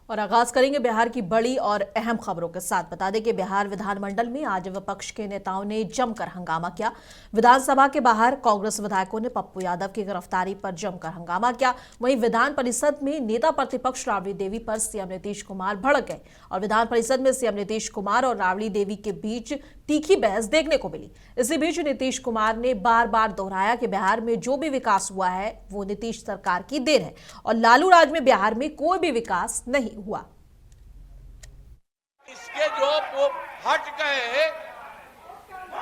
और आगाज करेंगे बिहार की बड़ी और अहम खबरों के साथ। बता दें कि बिहार विधानमंडल में आज विपक्ष के नेताओं ने जमकर हंगामा किया। विधानसभा के बाहर कांग्रेस विधायकों ने पप्पू यादव की गिरफ्तारी पर जमकर हंगामा किया। वहीं विधान परिषद में नेता प्रतिपक्ष राबड़ी देवी पर सीएम नीतीश कुमार भड़क गए और विधान परिषद में सीएम नीतीश कुमार और राबड़ी देवी के बीच तीखी बहस देखने को मिली। इसी बीच नीतीश कुमार ने बार बार दोहराया कि बिहार में जो भी विकास हुआ है वो नीतीश सरकार की देन है और लालू राज में बिहार में कोई भी विकास नहीं हुआ। इसके जो वो हट गए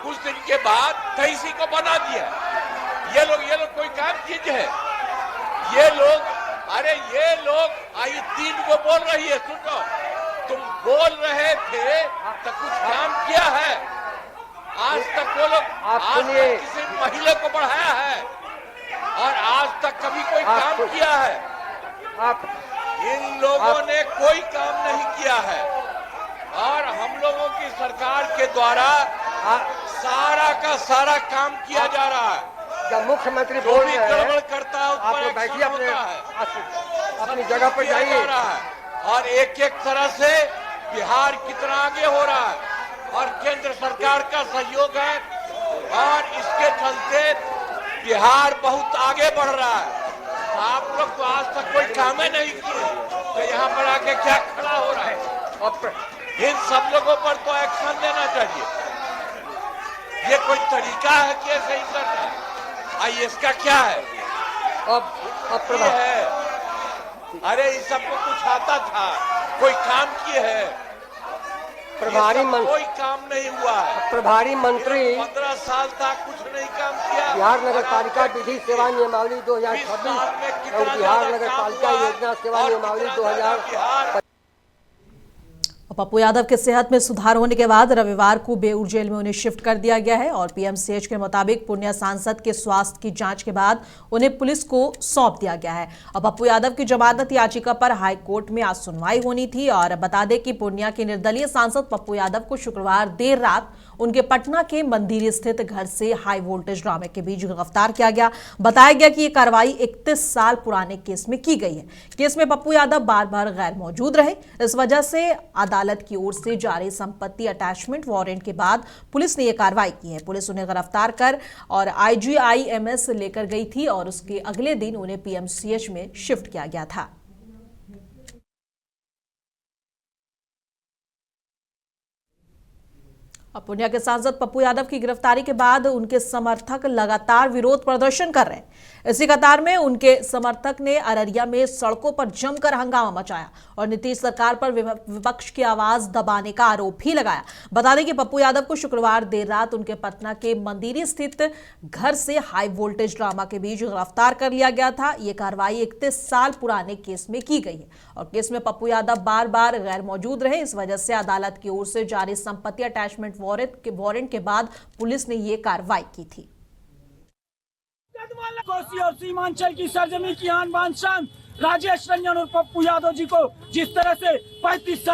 कुछ दिन के बाद तहसी को बना दिया। ये लोग कोई काम चीज है? ये लोग आई तीन को बोल रही है। सुनो, तुम बोल रहे थे तो कुछ काम किया है? आज तक वो लोग किसी महिला को बढ़ाया है और आज तक कभी कोई काम किया है? इन लोगों ने कोई काम नहीं किया है और हम लोगों की सरकार के द्वारा सारा का सारा काम किया जा रहा है। जब मुख्यमंत्री बोल रहे हैं, गड़बड़ करता है आप लोग बैठिए, अपनी जगह पर जाइए। और एक एक तरह से बिहार कितना आगे हो रहा है और केंद्र सरकार का सहयोग है और इसके चलते बिहार बहुत आगे बढ़ रहा है। आप लोग तो आज तक कोई काम ही नहीं किए तो यहाँ पर आके क्या खड़ा हो रहा है? इन सब लोगों पर तो एक्शन लेना चाहिए। ये कोई तरीका है कि ऐसे ही करना है? इसका क्या है? अब है अरे इस सबको कुछ आता था, कोई काम किए है? प्रभारी कोई काम नहीं हुआ है। प्रभारी मंत्री 15 साल तक कुछ नहीं काम किया। बिहार नगर पालिका विधि सेवा नियमावली 2026 और बिहार नगर पालिका योजना सेवा नियमावली 2000। पप्पू यादव के सेहत में सुधार होने के बाद रविवार को बेऊर जेल में उन्हें शिफ्ट कर दिया गया है और पीएमसीएच के मुताबिक पूर्णिया सांसद के स्वास्थ्य की जांच के बाद उन्हें पुलिस को सौंप दिया गया है। और पप्पू यादव की जमानत याचिका पर हाई कोर्ट में आज सुनवाई होनी थी और बता दें कि पूर्णिया के निर्दलीय सांसद पप्पू यादव को शुक्रवार देर रात उनके पटना के मंदिर स्थित घर से हाई वोल्टेज ड्रामे के बीच गिरफ्तार किया गया। बताया गया कि यह कार्रवाई 31 साल पुराने केस में की गई है। केस में पप्पू यादव बार बार गैर मौजूद रहे। इस वजह से अदालत की ओर से जारी संपत्ति अटैचमेंट वारंट के बाद पुलिस ने यह कार्रवाई की है। पुलिस उन्हें गिरफ्तार कर और IGIMS लेकर गई थी और उसके अगले दिन उन्हें पीएमसीएच में शिफ्ट किया गया था। पूर्णिया के सांसद पप्पू यादव की गिरफ्तारी के बाद उनके समर्थक लगातार विरोध प्रदर्शन कर रहे हैं। इसी कतार में उनके समर्थक ने अररिया में सड़कों पर जमकर हंगामा मचाया और नीतीश सरकार पर विपक्ष की आवाज दबाने का आरोप भी लगाया। बता दें कि पप्पू यादव को शुक्रवार देर रात उनके पटना के मंदिर स्थित घर से हाई वोल्टेज ड्रामा के बीच गिरफ्तार कर लिया गया था। यह कार्रवाई 31 साल पुराने केस में की गई है और केस में पप्पू यादव बार बार गैर मौजूद रहे। इस वजह से अदालत की ओर से जारी संपत्ति अटैचमेंट वारंट के बाद पुलिस ने यह कार्रवाई की थी। कोसी और सीमांचल की सरजमी की आन बान शान राजेश रंजन और पप्पू यादव जी को जिस तरह से 35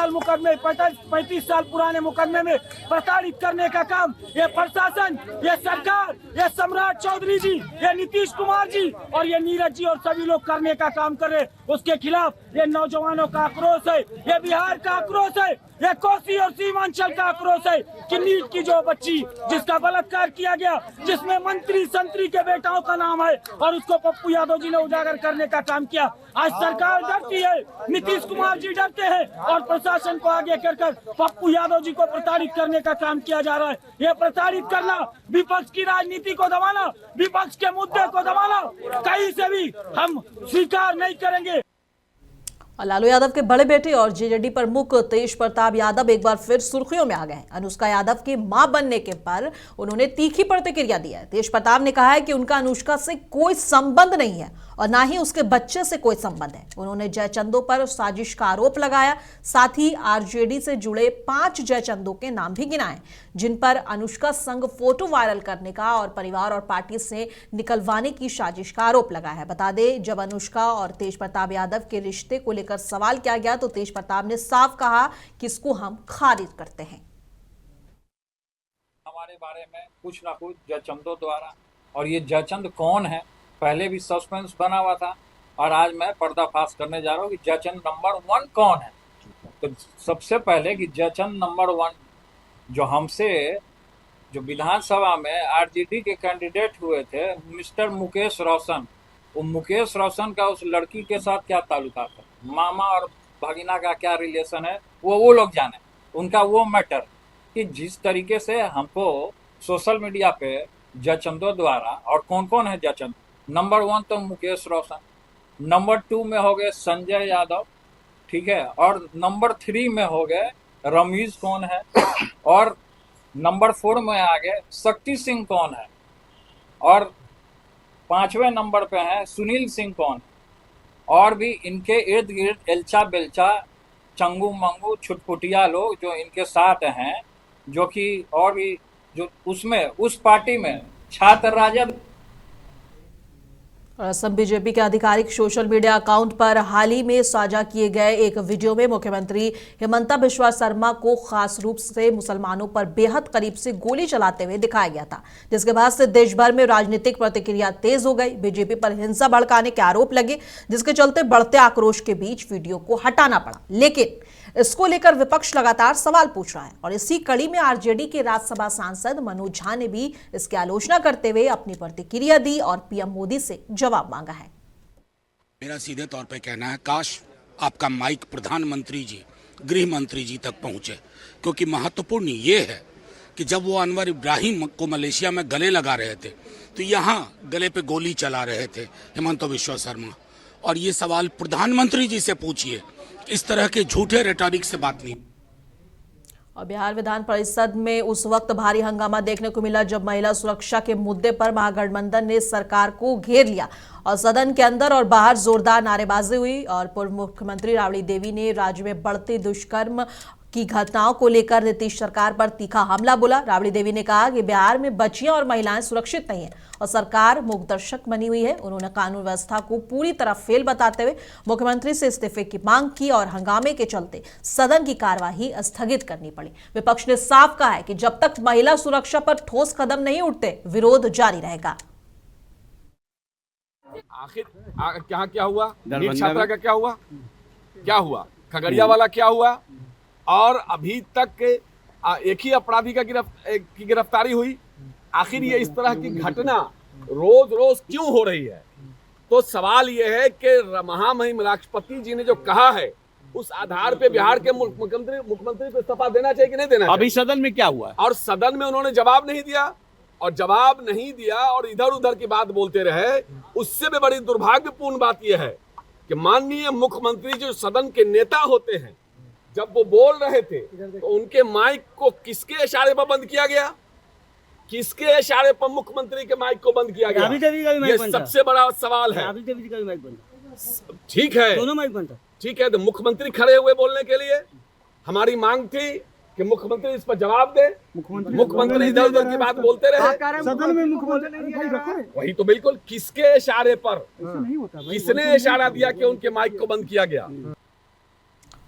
साल पुराने मुकदमे में प्रताड़ित करने का काम ये प्रशासन, ये सरकार, ये सम्राट चौधरी जी, ये नीतीश कुमार जी और ये नीरज जी और सभी लोग करने का काम कर रहे, उसके खिलाफ ये नौजवानों का आक्रोश है, ये बिहार का आक्रोश है, ये कोसी और सीमांचल का आक्रोश है कि नीट की जो बच्ची जिसका बलात्कार किया गया, जिसमें मंत्री संतरी के बेटाओं का नाम है और उसको पप्पू यादव जी ने उजागर करने का काम किया। आज सरकार डरती है, नीतीश कुमार जी डरते हैं और प्रशासन को आगे कर पप्पू यादव जी को प्रताड़ित करने का काम किया जा रहा है। ये प्रताड़ित करना, विपक्ष की राजनीति को दबाना, विपक्ष के मुद्दे को दबाना कहीं से भी हम स्वीकार नहीं करेंगे। लालू यादव के बड़े बेटे और जेजेडी प्रमुख तेज प्रताप यादव एक बार फिर सुर्खियों में आ गए हैं। अनुष्का यादव की मां बनने के पर उन्होंने तीखी प्रतिक्रिया दी है। तेज प्रताप ने कहा है कि उनका अनुष्का से कोई संबंध नहीं है और ना ही उसके बच्चे से कोई संबंध है। उन्होंने जयचंदों पर साजिश का आरोप लगाया। साथ ही आरजेडी से जुड़े 5 जयचंदों के नाम भी गिनाए जिन पर अनुष्का संग फोटो वायरल करने का और परिवार और पार्टी से निकलवाने की साजिश का आरोप लगाया है। बता दें, जब अनुष्का और तेज प्रताप यादव के रिश्ते को लेकर सवाल किया गया तो तेज प्रताप ने साफ कहा कि इसको हम खारिज करते हैं। हमारे बारे में कुछ ना कुछ जयचंदों द्वारा, और ये जयचंद कौन है पहले भी सस्पेंस बना हुआ था और आज मैं पर्दाफाश करने जा रहा हूँ कि जयचंद नंबर 1 कौन है। तो सबसे पहले कि जयचंद नंबर 1 जो हमसे जो विधानसभा में आरजेडी के कैंडिडेट हुए थे मिस्टर मुकेश रोशन, वो मुकेश रोशन का उस लड़की के साथ क्या ताल्लुकात है, मामा और भगिना का क्या रिलेशन है, वो लोग जाने, उनका वो मैटर। कि जिस तरीके से हमको सोशल मीडिया पे जयचंदों द्वारा, और कौन कौन है जयचंद, नंबर 1 तो मुकेश रोशन, नंबर 2 में हो गए संजय यादव, ठीक है, और नंबर 3 में हो गए रमीज कौन है, और नंबर 4 में आ गए शक्ति सिंह कौन है, और 5वें नंबर पे है सुनील सिंह कौन, और भी इनके इर्द गिर्द एल्चा बेल्चा चंगू मंगू छुटपुटिया लोग जो इनके साथ हैं, जो कि और भी जो उसमें उस पार्टी में छात्र राजद। और असम बीजेपी के आधिकारिक सोशल मीडिया अकाउंट पर हाल ही में साझा किए गए एक वीडियो में मुख्यमंत्री हिमंता बिश्वा शर्मा को खास रूप से मुसलमानों पर बेहद करीब से गोली चलाते हुए दिखाया गया था, जिसके बाद से देश भर में राजनीतिक प्रतिक्रिया तेज हो गई। बीजेपी पर हिंसा भड़काने के आरोप लगे, जिसके चलते बढ़ते आक्रोश के बीच वीडियो को हटाना पड़ा। लेकिन इसको लेकर विपक्ष लगातार सवाल पूछ रहा है और इसी कड़ी में आरजेडी के राज्यसभा सांसद मनोज झा ने भी इसकी आलोचना करते हुए अपनी प्रतिक्रिया दी और पीएम मोदी से जवाब मांगा है। मेरा सीधे तौर पे कहना है, काश आपका माइक प्रधानमंत्री जी, गृह मंत्री जी तक पहुंचे, क्योंकि महत्वपूर्ण ये है कि जब वो अनवर इब्राहिम को मलेशिया में गले लगा रहे थे तो यहाँ गले पे गोली चला रहे थे हिमंता बिश्वा शर्मा, और ये सवाल प्रधानमंत्री जी से पूछिए, इस तरह के झूठे रेटोरिक से बात नहीं। और बिहार विधान परिषद में उस वक्त भारी हंगामा देखने को मिला जब महिला सुरक्षा के मुद्दे पर महागठबंधन ने सरकार को घेर लिया और सदन के अंदर और बाहर जोरदार नारेबाजी हुई। और पूर्व मुख्यमंत्री राबड़ी देवी ने राज्य में बढ़ते दुष्कर्म की घटनाओं को लेकर नीतीश सरकार पर तीखा हमला बोला। राबड़ी देवी ने कहा कि बिहार में बच्चियां और महिलाएं सुरक्षित नहीं है और सरकार मूकदर्शक बनी हुई है। उन्होंने कानून व्यवस्था को पूरी तरह फेल बताते हुए मुख्यमंत्री से इस्तीफे की मांग की और हंगामे के चलते सदन की कार्यवाही स्थगित करनी पड़ी। विपक्ष ने साफ कहा है कि जब तक महिला सुरक्षा पर ठोस कदम नहीं उठते, विरोध जारी रहेगा। आखिर क्या हुआ, नीट छात्रा का क्या हुआ, खगड़िया वाला क्या हुआ, और अभी तक एक ही अपराधी का गिरफ्तारी हुई। आखिर ये इस तरह की घटना रोज रोज क्यों हो रही है? तो सवाल ये है कि महामहिम राष्ट्रपति जी ने जो कहा है उस आधार पे बिहार के मुख्यमंत्री को इस्तीफा देना चाहिए कि नहीं देना चाहिए? अभी सदन में क्या हुआ? और सदन में उन्होंने जवाब नहीं दिया, और जवाब नहीं दिया और इधर उधर की बात बोलते रहे। उससे भी बड़ी दुर्भाग्यपूर्ण बात यह है कि माननीय मुख्यमंत्री जो सदन के नेता होते हैं, जब वो बोल रहे थे तो उनके माइक को किसके इशारे पर बंद किया गया? किसके इशारे पर मुख्यमंत्री के माइक को बंद किया गया? ये सबसे बड़ा सवाल है। ठीक है, दोनों माइक बंद, ठीक है, तो मुख्यमंत्री खड़े हुए बोलने के लिए हमारी मांग थी कि मुख्यमंत्री इस पर जवाब दे। मुख्यमंत्री इधर उधर की बात बोलते रहे सदन में मुख्यमंत्री, वही तो बिल्कुल किसके इशारे पर, किसने इशारा दिया कि उनके माइक को बंद किया गया?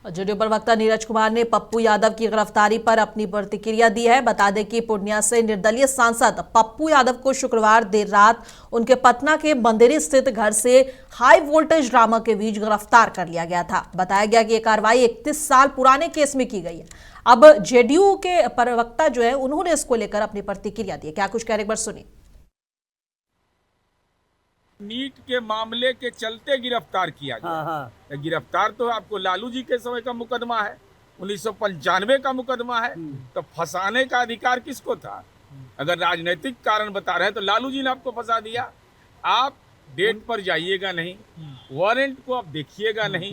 जेडीयू प्रवक्ता नीरज कुमार ने पप्पू यादव की गिरफ्तारी पर अपनी प्रतिक्रिया दी है। बता दें कि पूर्णिया से निर्दलीय सांसद पप्पू यादव को शुक्रवार देर रात उनके पटना के मंदिरी स्थित घर से हाई वोल्टेज ड्रामा के बीच गिरफ्तार कर लिया गया था। बताया गया कि यह कार्रवाई 31 साल पुराने केस में की गई है। अब जेडीयू के प्रवक्ता जो है उन्होंने इसको लेकर अपनी प्रतिक्रिया दी है। क्या कुछ कह रहे एक बार सुनिए। नीट के मामले के चलते गिरफ्तार किया गया। गिरफ्तार तो आपको लालू जी के समय का मुकदमा है, 1995 का मुकदमा है, तो फंसाने का अधिकार किसको था? अगर राजनीतिक कारण बता रहे हैं तो लालू जी ने आपको फंसा दिया। आप डेट पर जाइएगा नहीं, वारंट को आप देखिएगा नहीं,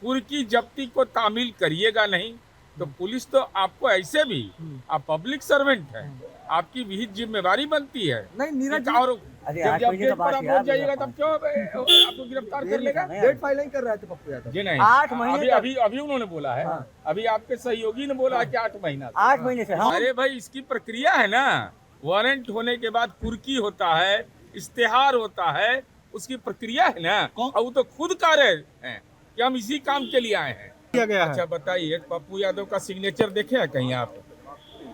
कुर्की जब्ती को तामील करिएगा नहीं, तो पुलिस तो आपको ऐसे भी, आप पब्लिक सर्वेंट है, आपकी विहित जिम्मेवारी बनती है। नहीं नीरज, और जब डेट पर आप पहुंच जाइएगा तब क्यों आपको गिरफ्तार कर लेगा? डेट फाइलिंग कर रहे थे पप्पू यादव जी नहीं, 8 महीने अभी उन्होंने बोला है। अभी आपके सहयोगी ने बोला है कि 8 महीना, 8 महीने से। अरे भाई, इसकी प्रक्रिया है ना, वारंट होने के बाद कुर्की होता है, इश्तेहार होता है, उसकी प्रक्रिया है ना। और वो तो खुद कह रहे हैं कि हम इसी काम के लिए आए हैं। अच्छा बताइए, पप्पू यादव का सिग्नेचर देखे हैं कहीं आप?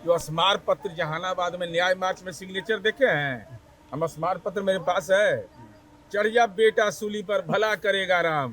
जो स्मार पत्र जहानाबाद में न्याय मार्च में सिग्नेचर देखे हैं? हम स्मार पत्र मेरे पास है। चढ़ जा बेटा सूली पर, भला करेगा राम।